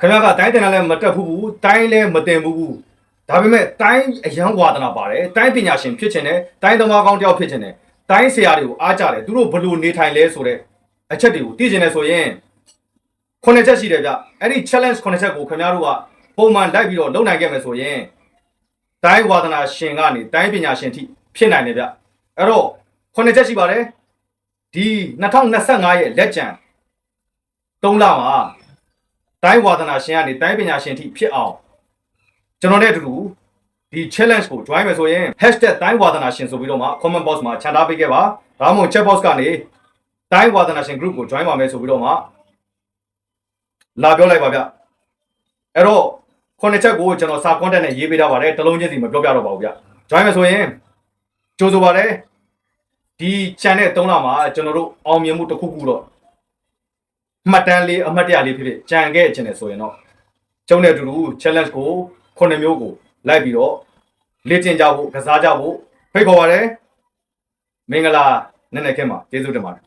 ခင်ဗျားကတိုင်းတင်လည်းမတက်ဘူးတိုင်းလည်းမတင်ဘူးဒါပေမဲ့တိုင်းအရန်ဝါဒနာပါတယ်တိုင်းပညာရှင်ဖြစ်ချင်တယ်တိုင်းသမားကောင်းတယောက်ဖြစ်ချင်တယ်တိုင်းဆရာတွေကိုအားကြတယ်သူတို့ဘလို့နေထိုင်လဲဆိုတဲ့အချက်တွေကိုသိချင်တယ်ဆိုရင်9ချက်ရှိတယ်ဗျအဲ့ဒီ challenge 9ချက်ကိုခင်ဗျားတို့ကပုံမှန်လိုက်ပြီးတော့လုပ်နိုင်ခဲ့မယ်ဆိုရင်တိုင်းဝါဒနာရှင်ကနေတိုင်းပညာရှင်ထိဖြစ်နိုင်တယ်ဗျအဲ့တော့9ချက်ရှိပါတယ်ဒီ2025ရဲ့လက်ကျန်3လမှာတိုင်းဝါဒနာရှင်ကနေတိုင်းပညာရှင်ထိဖြစ်အောင်ကျွန်တော်နဲ့အတူတူဒီ challenge ကို join မယ်ဆိုရင် #တိုင်းဝါဒနာရှင်ဆိုပြီးတော့မှ comment box မှာခြံထားပေးခဲ့ပါဒါမှမဟုတ် chat box ကနေတိုင်းဝါဒနာရှင် group ကို join ပါမယ်ဆိုပြီးတော့မှလာပြောလိုက်ပါဗျအဲ့တော့9ချက်ကိုကျွန်တော်စာ content နဲ့ရေးပေးထားပါတယ်တလုံးချင်းစီမပြောပြတော့ပါဘူးဗျ join မယ်ဆိုရင်ကြိုးဆိုပါတယ်ဒီ channel 3လမှာကျွန်တော်တို့အောင်မြင်မှုတစ်ခုခုတော့မှတ်တမ်းလေးအမှတ်တရလေးဖြစ်ဖြစ်ကြံခဲ့ခြင်းနဲ့ဆိုရင်တော့ကျုံတဲ့အတူတူ challenge ကို9မျိုးကိုလိုက်ပြီးတော့လေ့ကျင့်ကြဖို့ကစားကြဖို့ဖိတ်ခေါ်ပါတယ်မင်္ဂလာနည်းနည်းခင်းပါကျေးဇူးတင်ပါတယ်